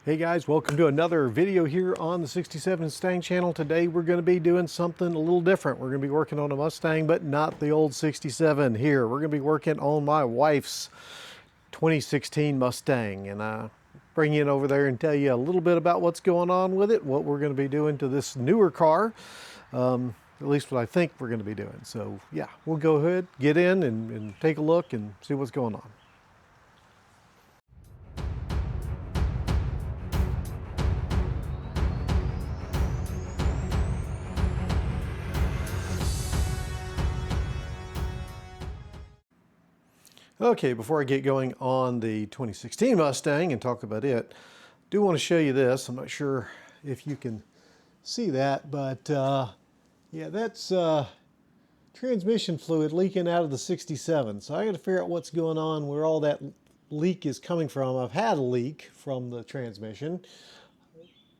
Hey guys, welcome to another video here on the 67 Mustang channel. Today we're going to be doing something a little different. We're going to be working on a Mustang, but not the old 67 here. We're going to be working on my wife's 2016 Mustang, and I'll bring you in over there and tell you a little bit about what's going on with it, what we're going to be doing to this newer car, at least what I think we're going to be doing. So yeah, we'll go ahead, get in and take a look and see what's going on. Okay, before I get going on the 2016 Mustang and talk about it, I do want to show you this. I'm not sure if you can see that, but yeah, that's transmission fluid leaking out of the 67. So I got to figure out what's going on, where all that leak is coming from. I've had a leak from the transmission,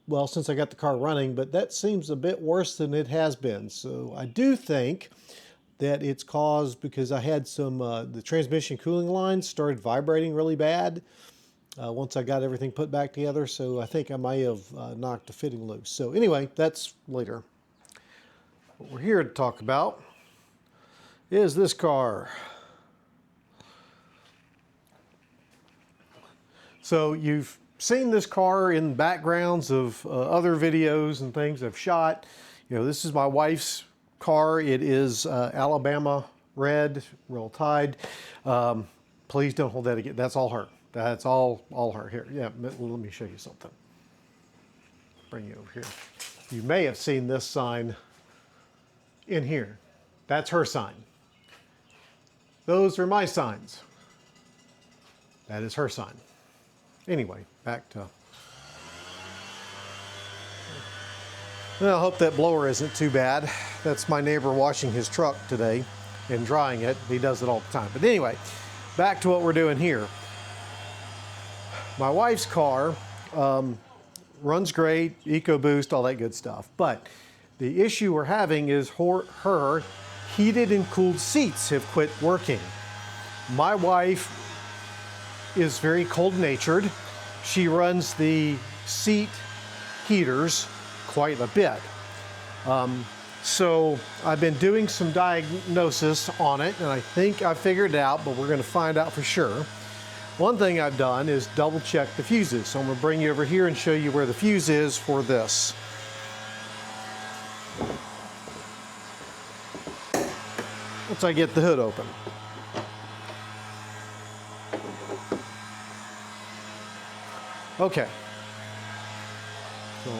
well, since I got the car running, but that seems a bit worse than it has been. So I do think that it's caused because I had some, the transmission cooling lines started vibrating really bad once I got everything put back together. So I think I may have knocked the fitting loose. So anyway, that's later. What we're here to talk about is this car. So you've seen this car in backgrounds of other videos and things I've shot. You know, this is my wife's car. It is Alabama red, roll tide. Please don't hold that again. That's all her. That's all her. Here, yeah, let me show you something. Bring you over here. You may have seen this sign in here. That's her sign. Those are my signs. That is her sign. Anyway, back to... Well, I hope that blower isn't too bad. That's my neighbor washing his truck today and drying it. He does it all the time. But anyway, back to what we're doing here. My wife's car runs great, Ecoboost, all that good stuff. But the issue we're having is her heated and cooled seats have quit working. My wife is very cold-natured. She runs the seat heaters quite a bit. So I've been doing some diagnosis on it, and I think I figured it out, but we're going to find out for sure. One thing I've done is double check the fuses. So I'm going to bring you over here and show you where the fuse is for this. Once I get the hood open. Okay. So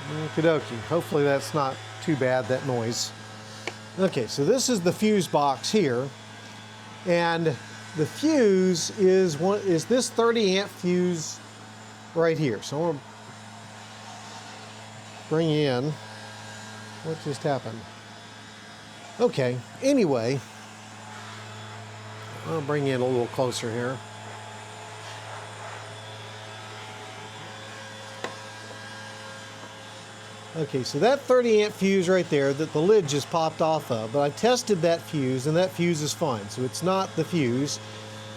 okie dokie. Hopefully that's not too bad, that noise. Okay, so this is the fuse box here, and the fuse is this 30 amp fuse right here. So I'm gonna bring you in. What just happened? Okay, anyway, I'll bring you in a little closer here. Okay, so that 30 amp fuse right there that the lid just popped off of, but I tested that fuse and that fuse is fine. So it's not the fuse.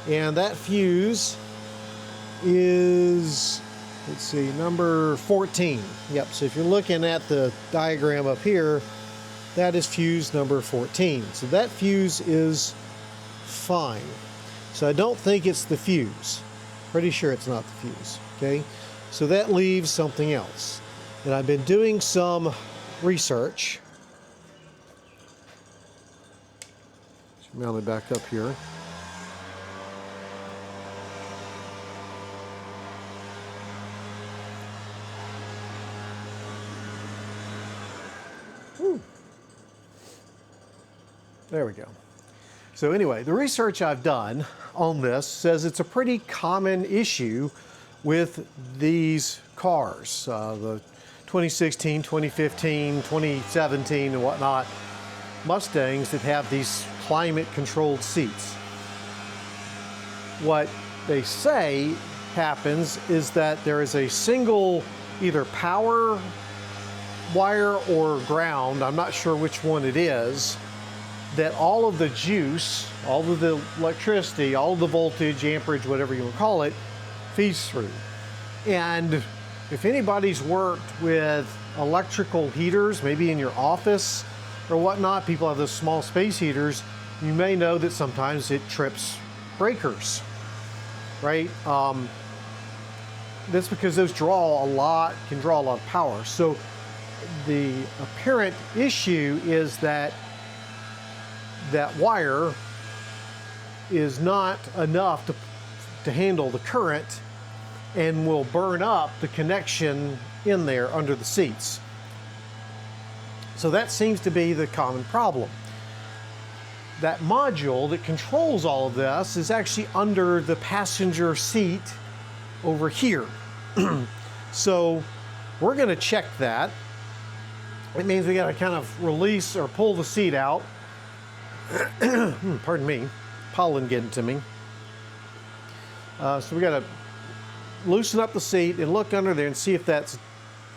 And that fuse is, let's see, number 14. Yep, so if you're looking at the diagram up here, that is fuse number 14. So that fuse is fine. So I don't think it's the fuse. Pretty sure it's not the fuse, okay? So that leaves something else. And I've been doing some research. Mount it back up here. Whew. There we go. So anyway, the research I've done on this says it's a pretty common issue with these cars. The 2016, 2015, 2017 and whatnot Mustangs that have these climate controlled seats. What they say happens is that there is a single either power wire or ground, I'm not sure which one it is, that all of the juice, all of the electricity, all of the voltage, amperage, whatever you want to call it, feeds through. And if anybody's worked with electrical heaters, maybe in your office or whatnot, people have those small space heaters, you may know that sometimes it trips breakers, right? That's because those can draw a lot of power. So the apparent issue is that that wire is not enough to handle the current and will burn up the connection in there under the seats. So that seems to be the common problem. That module that controls all of this is actually under the passenger seat over here. So we're going to check that. It means we got to kind of release or pull the seat out. Pardon me, pollen getting to me. So we got to loosen up the seat and look under there and see if that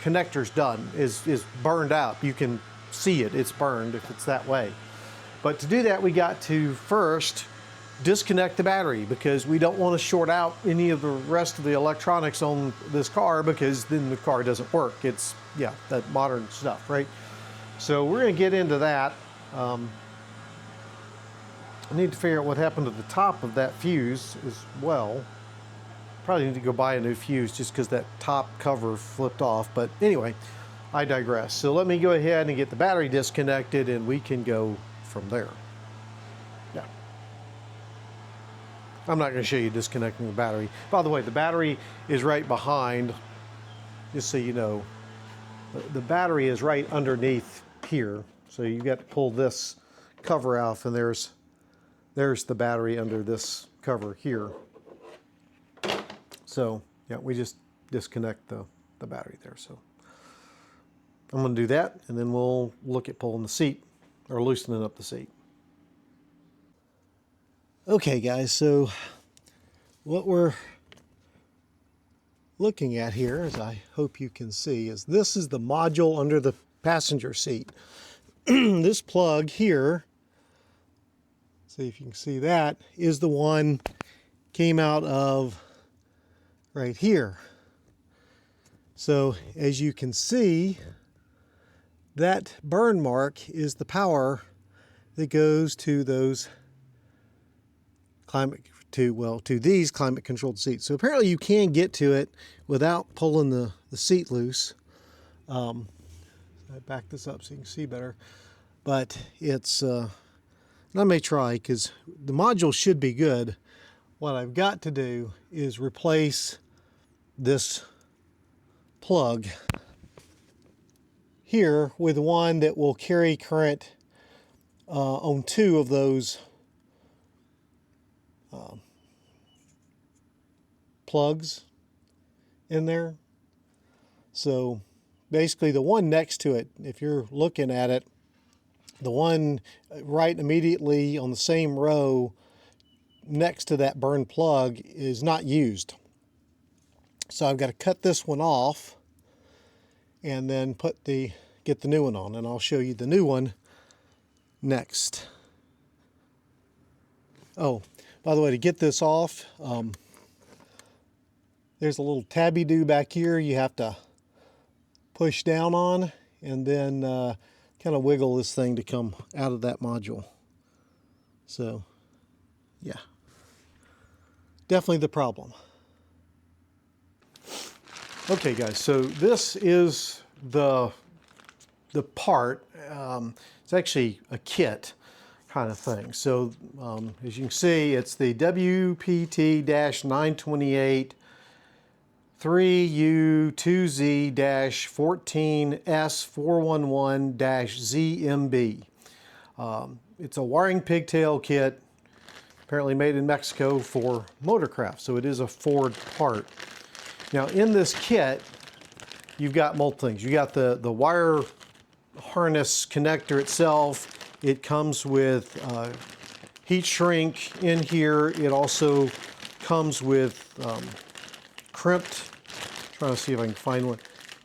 connector's done, is burned out. You can see it, it's burned if it's that way. But to do that, we got to first disconnect the battery, because we don't want to short out any of the rest of the electronics on this car, because then the car doesn't work. It's, yeah, that modern stuff, right? So we're going to get into that. I need to figure out what happened to the top of that fuse as well. Probably need to go buy a new fuse just because that top cover flipped off. But anyway, I digress. So let me go ahead and get the battery disconnected and we can go from there. Yeah. I'm not going to show you disconnecting the battery. By the way, the battery is right behind, just so you know. The battery is right underneath here. So you got to pull this cover off, and there's the battery under this cover here. So yeah, we just disconnect the battery there. So I'm going to do that, and then we'll look at pulling the seat or loosening up the seat. Okay guys, so what we're looking at here, as I hope you can see, is this is the module under the passenger seat. This plug here, see if you can see that, is the one came out of right here. So as you can see, that burn mark is the power that goes to those to these climate controlled seats. So apparently you can get to it without pulling the seat loose. I back this up so you can see better, but it's and I may try, because the module should be good. What I've got to do is replace this plug here with one that will carry current on two of those plugs in there. So basically the one next to it, if you're looking at it, the one right immediately on the same row next to that burn plug is not used. So I've got to cut this one off and then get the new one on, and I'll show you the new one next. Oh, by the way, to get this off, there's a little tabby-do back here you have to push down on, and then kind of wiggle this thing to come out of that module. So, yeah, definitely the problem. Okay, guys, so this is the part. It's actually a kit kind of thing. So as you can see, it's the WPT-928 3U2Z-14S411-ZMB. It's a wiring pigtail kit, apparently made in Mexico for motorcraft, so it is a Ford part. Now in this kit, you've got multiple things. You got the wire harness connector itself. It comes with heat shrink in here. It also comes with crimped, trying to see if I can find one,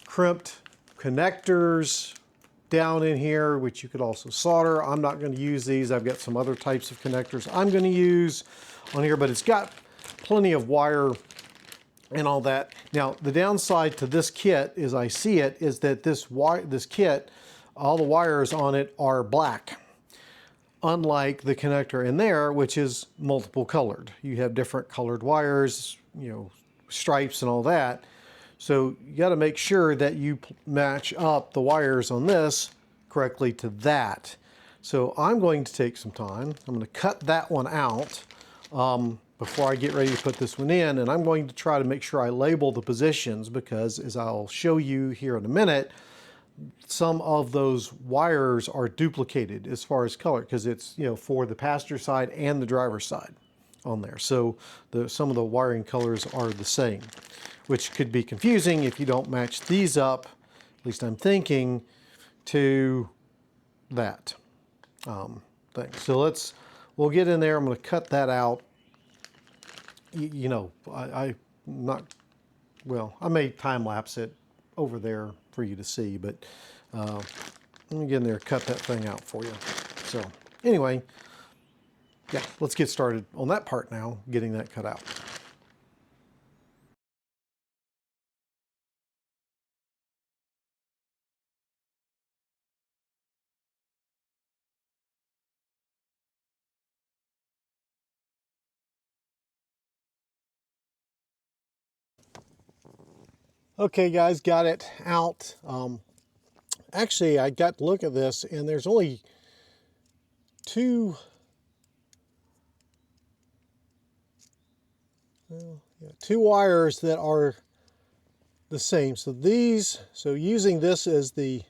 crimped connectors down in here, which you could also solder. I'm not going to use these. I've got some other types of connectors I'm going to use on here, but it's got plenty of wire and all that. Now, the downside to this kit, as I see it, is that this kit, all the wires on it are black. Unlike the connector in there, which is multiple colored. You have different colored wires, you know, stripes and all that. So you got to make sure that you match up the wires on this correctly to that. So I'm going to take some time. I'm going to cut that one out before I get ready to put this one in. And I'm going to try to make sure I label the positions because, as I'll show you here in a minute, some of those wires are duplicated as far as color because it's, you know, for the passenger side and the driver's side on there. So some of the wiring colors are the same, which could be confusing if you don't match these up, at least I'm thinking, to that thing. So we'll get in there. I'm going to cut that out. You know, I may time lapse it over there for you to see, but let me get in there and cut that thing out for you. So anyway, yeah, let's get started on that part now, getting that cut out. Okay guys, got it out. Actually, I got to look at this and there's only two wires that are the same. So using this as the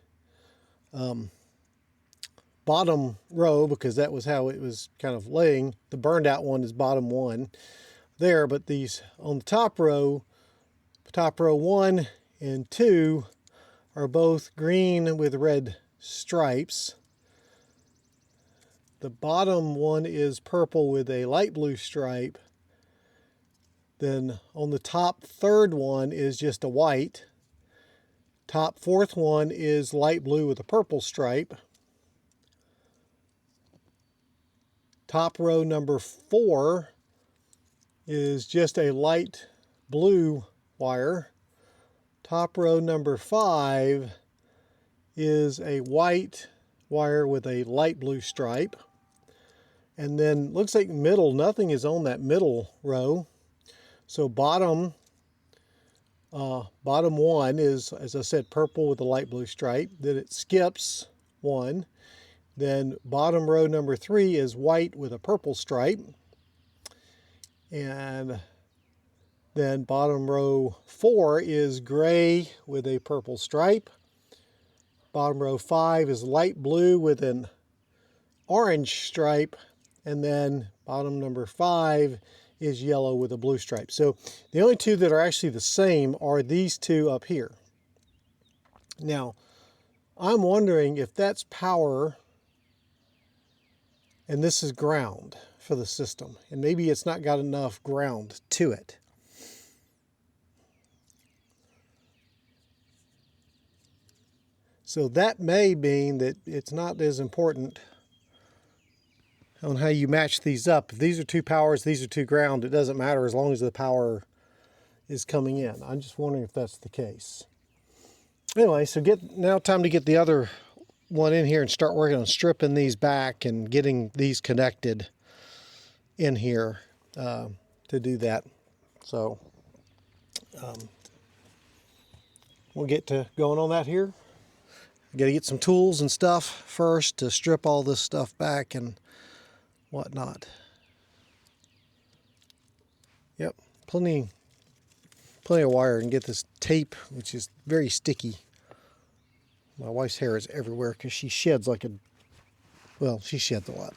bottom row, because that was how it was kind of laying, the burned out one is bottom one there, but these on the top row 1 and 2 are both green with red stripes. The bottom one is purple with a light blue stripe. Then on the top third one is just a white. Top fourth one is light blue with a purple stripe. Top row number 4 is just a light blue wire. Top row number 5 is a white wire with a light blue stripe. And then looks like middle, nothing is on that middle row. So bottom 1 is, as I said, purple with a light blue stripe. Then it skips 1. Then bottom row number 3 is white with a purple stripe. And then bottom row 4 is gray with a purple stripe. Bottom row 5 is light blue with an orange stripe. And then bottom number 5 is yellow with a blue stripe. So the only two that are actually the same are these two up here. Now, I'm wondering if that's power and this is ground for the system. And maybe it's not got enough ground to it. So that may mean that it's not as important on how you match these up. If these are two powers, these are two ground, it doesn't matter as long as the power is coming in. I'm just wondering if that's the case. Anyway, so now time to get the other one in here and start working on stripping these back and getting these connected in here to do that. So we'll get to going on that here. I got to get some tools and stuff first to strip all this stuff back and whatnot. Yep, plenty of wire, and get this tape, which is very sticky. My wife's hair is everywhere because she sheds like she sheds a lot.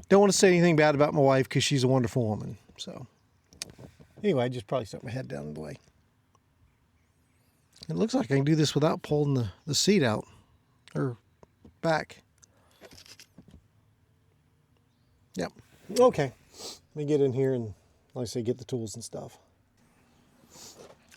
Don't want to say anything bad about my wife because she's a wonderful woman. So anyway, I just probably stuck my head down in the way. It looks like I can do this without pulling the seat out or back. Yep. Okay. Let me get in here and, like I say, get the tools and stuff.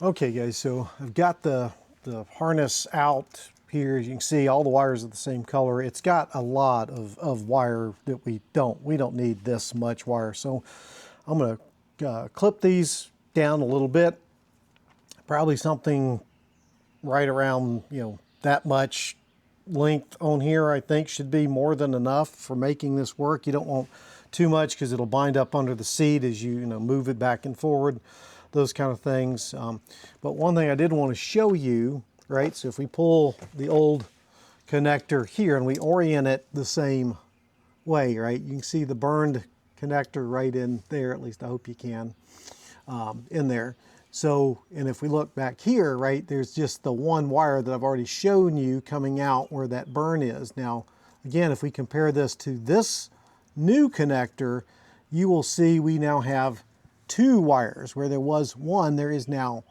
Okay, guys, so I've got the the harness out here, as you can see, all the wires are the same color. It's got a lot of wire that we don't need this much wire. So I'm going to clip these down a little bit, probably something right around, you know, that much length on here. I think should be more than enough for making this work. You don't want too much because it'll bind up under the seat as you move it back and forward, those kind of things. But one thing I did want to show you, right? So if we pull the old connector here and we orient it the same way, right? You can see the burned connector right in there, at least I hope you can, in there. So, and if we look back here, right, there's just the one wire that I've already shown you coming out where that burn is. Now, again, if we compare this to this new connector, you will see we now have two wires. Where there was one, there is now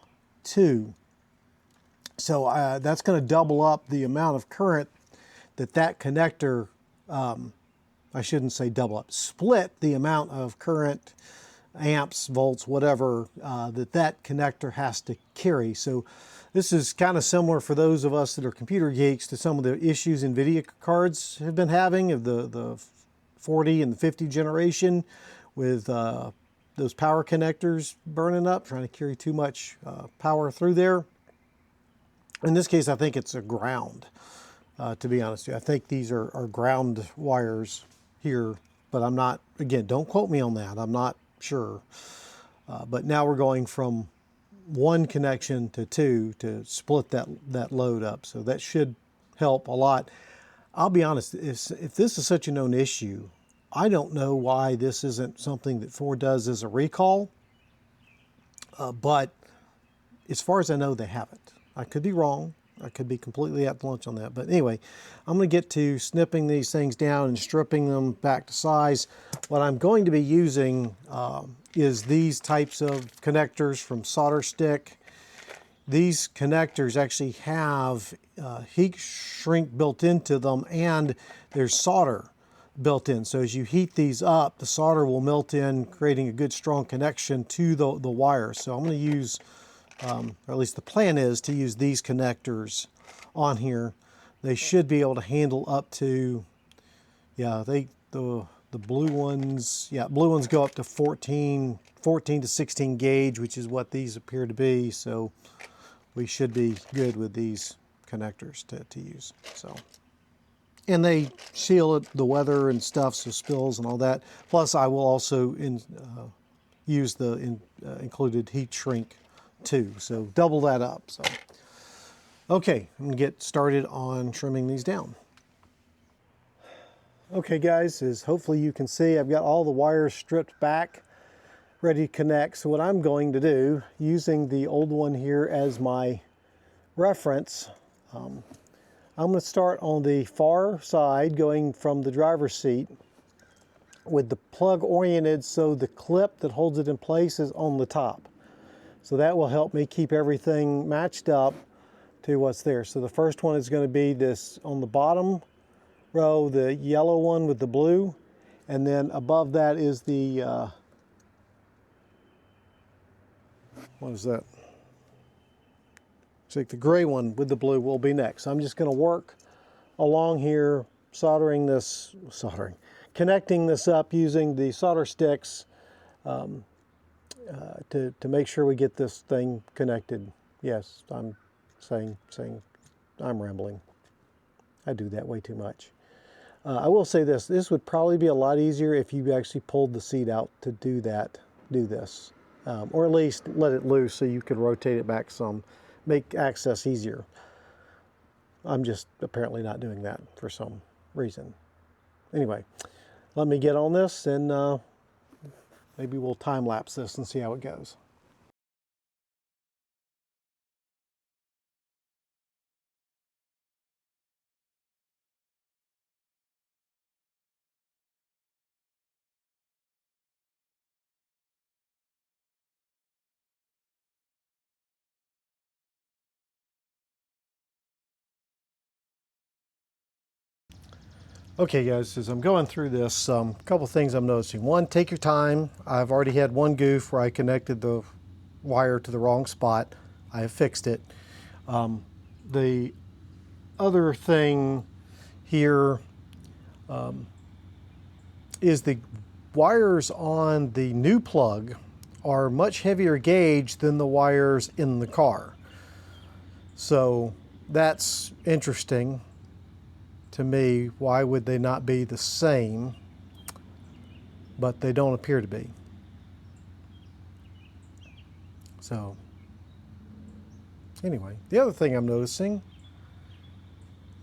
two. So that's going to double up the amount of current that connector, I shouldn't say double up, split the amount of current, amps, volts, whatever, that connector has to carry. So this is kind of similar for those of us that are computer geeks to some of the issues NVIDIA cards have been having of the 40 and the 50 generation with those power connectors burning up, trying to carry too much power through there. In this case, I think it's a ground, to be honest with you. I think these are ground wires here, but I'm not, again, don't quote me on that. I'm not sure. But now we're going from one connection to two to split that load up. So that should help a lot. I'll be honest, if this is such a known issue, I don't know why this isn't something that Ford does as a recall. But as far as I know, they haven't. I could be wrong. I could be completely out to lunch on that. But anyway, I'm going to get to snipping these things down and stripping them back to size. What I'm going to be using is these types of connectors from Solder Stick. These connectors actually have heat shrink built into them, and there's solder built in. So as you heat these up, the solder will melt in, creating a good strong connection to the wire. So I'm going to use, or at least the plan is to use these connectors on here. They should be able to handle up to, yeah, the blue ones, yeah, blue ones go up to 14 to 16 gauge, which is what these appear to be. So we should be good with these connectors to use. So, and they seal the weather and stuff, so spills and all that. Plus, I will also use the included heat shrink too. So double that up. So, okay, I'm gonna get started on trimming these down. Okay guys, as hopefully you can see, I've got all the wires stripped back, ready to connect. So what I'm going to do, using the old one here as my reference, I'm going to start on the far side, going from the driver's seat, with the plug oriented so the clip that holds it in place is on the top. So that will help me keep everything matched up to what's there. So the first one is going to be this on the bottom row, the yellow one with the blue, and then above that is the what is that? It's like the gray one with the blue will be next. So I'm just going to work along here, connecting this up using the solder sticks to make sure we get this thing connected. Yes, I'm saying I'm rambling. I do that way too much. I will say this would probably be a lot easier if you actually pulled the seat out to do this. Or at least let it loose so you could rotate it back some, make access easier. I'm just apparently not doing that for some reason. Anyway, let me get on this and maybe we'll time lapse this and see how it goes. Okay guys, as I'm going through this, a couple things I'm noticing. One, take your time. I've already had one goof where I connected the wire to the wrong spot. I have fixed it. the other thing here is the wires on the new plug are much heavier gauge than the wires in the car. So that's interesting to me. Why would they not be the same? But they don't appear to be. So anyway, the other thing I'm noticing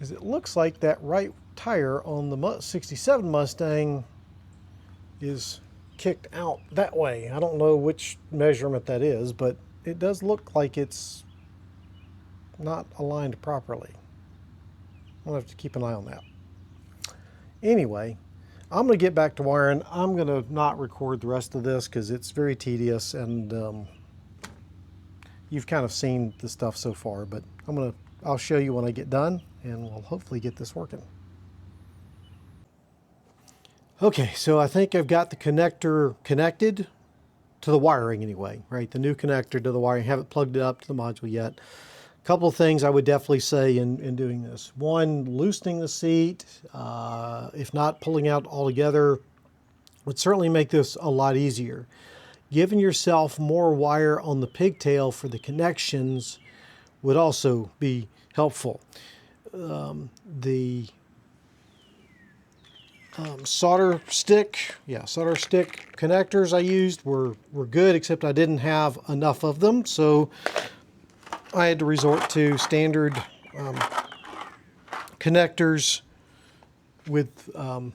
is it looks like that right tire on the 67 Mustang is kicked out that way. I don't know which measurement that is, but it does look like it's not aligned properly. I'll have to keep an eye on that. Anyway, I'm going to get back to wiring. I'm going to not record the rest of this because it's very tedious, and you've kind of seen the stuff so far, but I'll show you when I get done, and we'll hopefully get this working. Okay, so I think I've got the connector connected to the wiring anyway, right? The new connector to the wiring. I haven't plugged it up to the module yet. A couple of things I would definitely say in doing this. One, loosening the seat, if not pulling out altogether, would certainly make this a lot easier. Giving yourself more wire on the pigtail for the connections would also be helpful. The solder stick connectors I used were good, except I didn't have enough of them, so I had to resort to standard connectors with the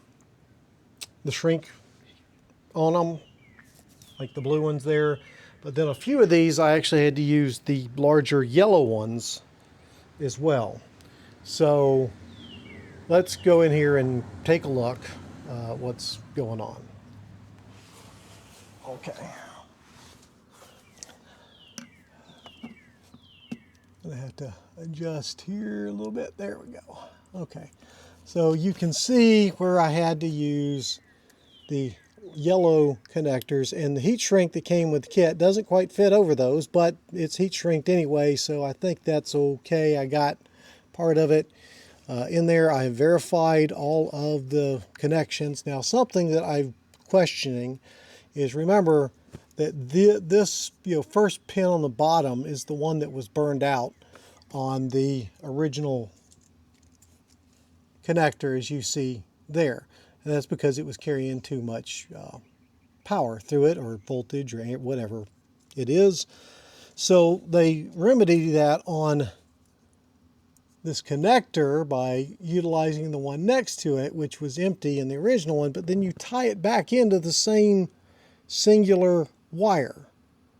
shrink on them, like the blue ones there. But then a few of these I actually had to use the larger yellow ones as well. So let's go in here and take a look what's going on. Okay. I'm gonna have to adjust here a little bit. There we go. Okay. So you can see where I had to use the yellow connectors, and the heat shrink that came with the kit doesn't quite fit over those, but it's heat shrinked anyway, so I think that's okay. I got part of it in there. I verified all of the connections. Now, something that I'm questioning is, remember that this first pin on the bottom is the one that was burned out on the original connector, as you see there. And that's because it was carrying too much power through it, or voltage, or whatever it is. So they remedied that on this connector by utilizing the one next to it, which was empty in the original one, but then you tie it back into the same singular wire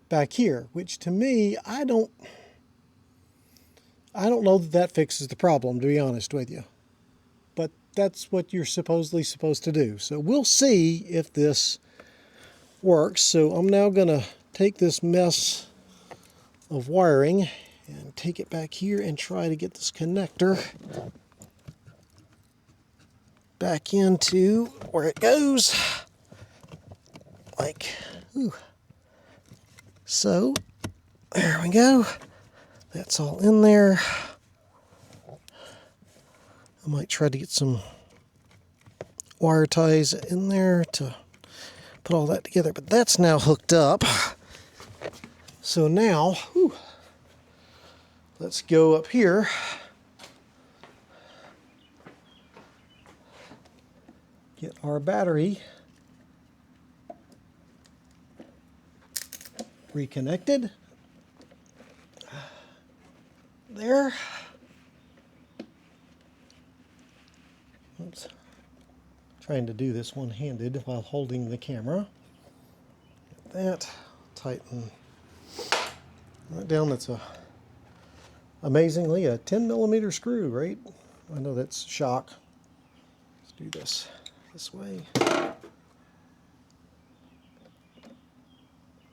back here, which to me, I don't know that fixes the problem, to be honest with you. But that's what you're supposedly supposed to do. So we'll see if this works. So I'm now going to take this mess of wiring and take it back here and try to get this connector back into where it goes. Like, ooh. So, there we go. That's all in there. I might try to get some wire ties in there to put all that together, but that's now hooked up. So now, let's go up here. Get our battery reconnected. There. Oops. Trying to do this one-handed while holding the camera. Get that. Tighten that down. That's amazingly a 10mm screw, right? I know that's shock. Let's do this way.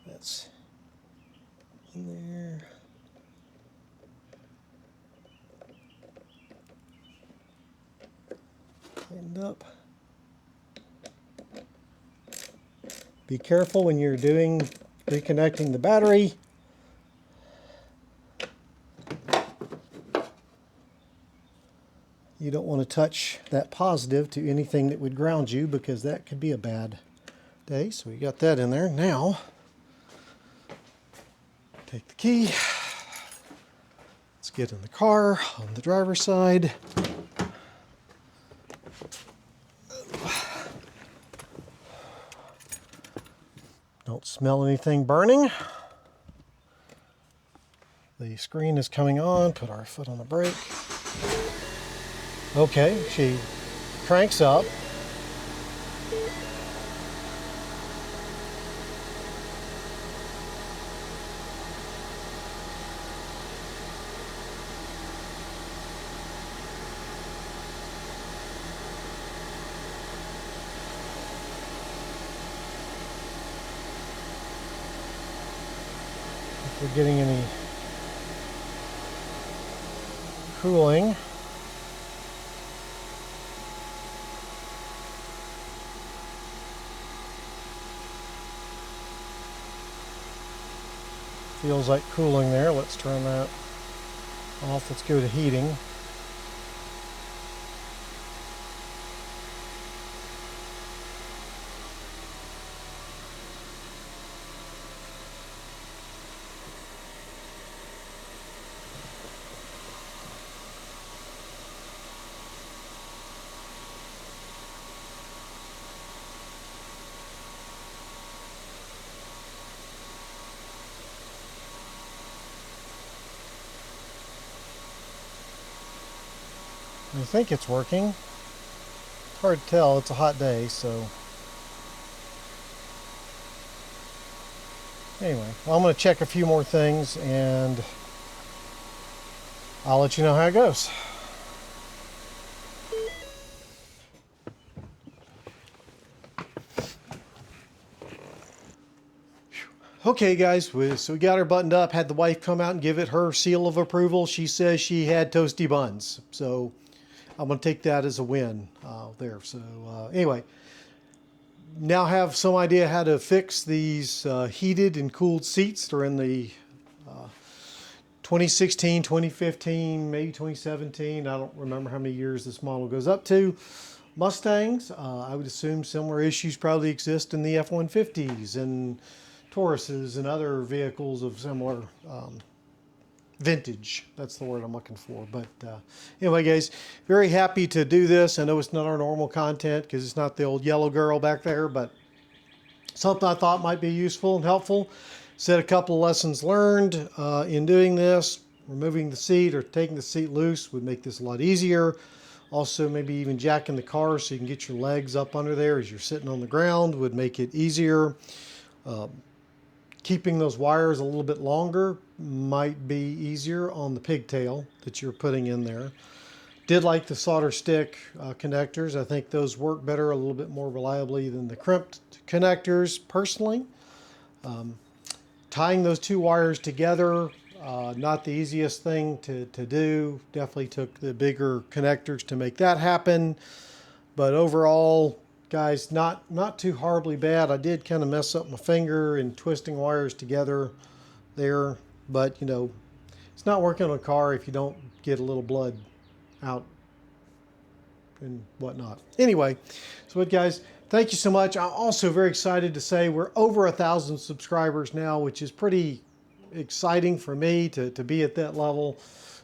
That's in there. Tightened up. Be careful when you're reconnecting the battery. you don't want to touch that positive to anything that would ground you, because that could be a bad day. So we got that in there. Now, take the key. Let's get in the car on the driver's side. Don't smell anything burning. The screen is coming on. Put our foot on the brake. Okay, she cranks up. If we're getting any cooling. Feels like cooling there. Let's turn that off. Let's go to heating. I think it's working. It's hard to tell. It's a hot day, so. Anyway, well, I'm going to check a few more things and I'll let you know how it goes. Okay guys, so we got her buttoned up, had the wife come out and give it her seal of approval. She says she had toasty buns. So I'm going to take that as a win there. So anyway, now have some idea how to fix these heated and cooled seats. They're in the 2016, 2015, maybe 2017. I don't remember how many years this model goes up to. Mustangs, I would assume similar issues probably exist in the F-150s and Tauruses and other vehicles of similar vintage. That's the word I'm looking for. But anyway, guys, very happy to do this. I know it's not our normal content because it's not the old yellow girl back there, but something I thought might be useful and helpful. Said a couple of lessons learned in doing this. Removing the seat or taking the seat loose would make this a lot easier. Also, maybe even jacking the car so you can get your legs up under there as you're sitting on the ground would make it easier. Keeping those wires a little bit longer might be easier on the pigtail that you're putting in there. Did like the solder stick connectors. I think those work better, a little bit more reliably than the crimped connectors personally. Tying those two wires together, not the easiest thing to do. Definitely took the bigger connectors to make that happen. But overall, guys, not too horribly bad. I did kind of mess up my finger in twisting wires together there, but you know, it's not working on a car if you don't get a little blood out and whatnot. Anyway, so guys, thank you so much. I'm also very excited to say we're over 1,000 subscribers now, which is pretty exciting for me to be at that level.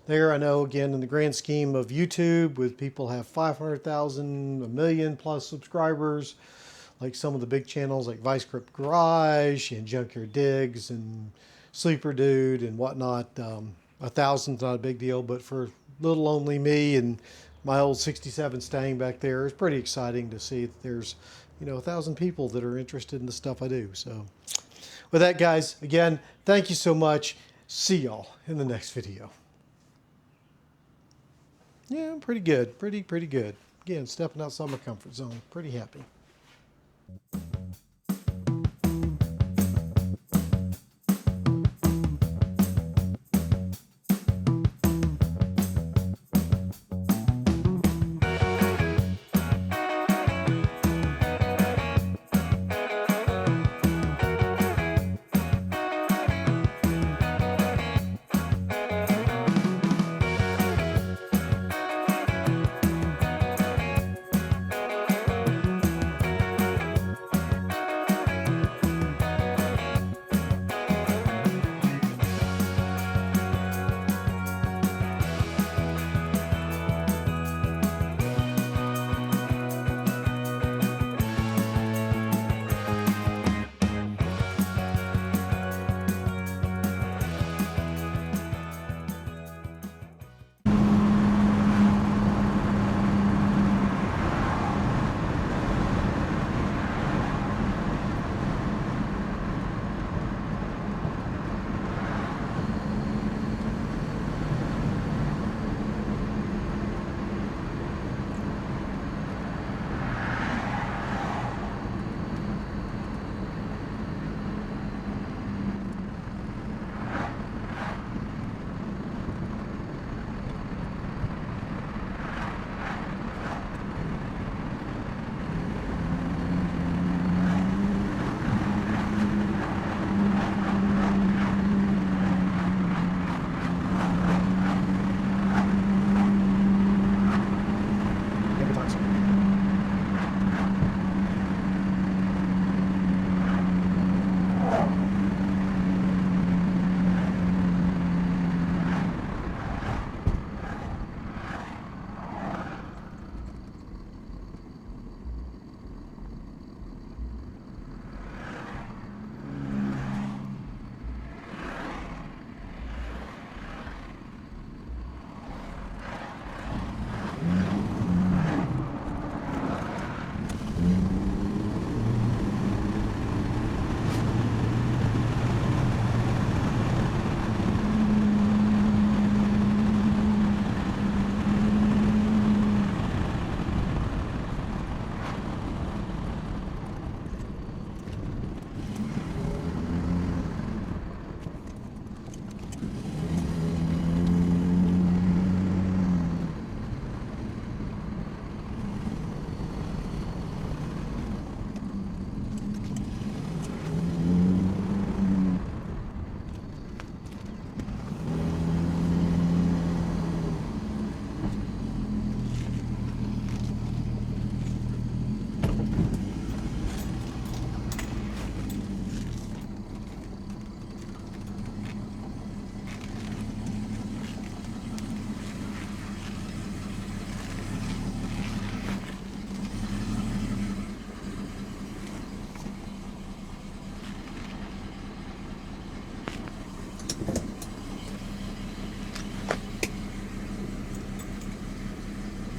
There, I know, again, in the grand scheme of YouTube, with people have 500,000, a million plus subscribers, like some of the big channels like Vice Grip Garage and Junkyard Digs and Sleeper Dude and whatnot, 1,000's not a big deal, but for little only me and my old 67 Stang back there, it's pretty exciting to see that there's, you know, 1,000 people that are interested in the stuff I do. So with that, guys, again, thank you so much. See y'all in the next video. Yeah, pretty good. Pretty good. Again, stepping outside my comfort zone. Pretty happy.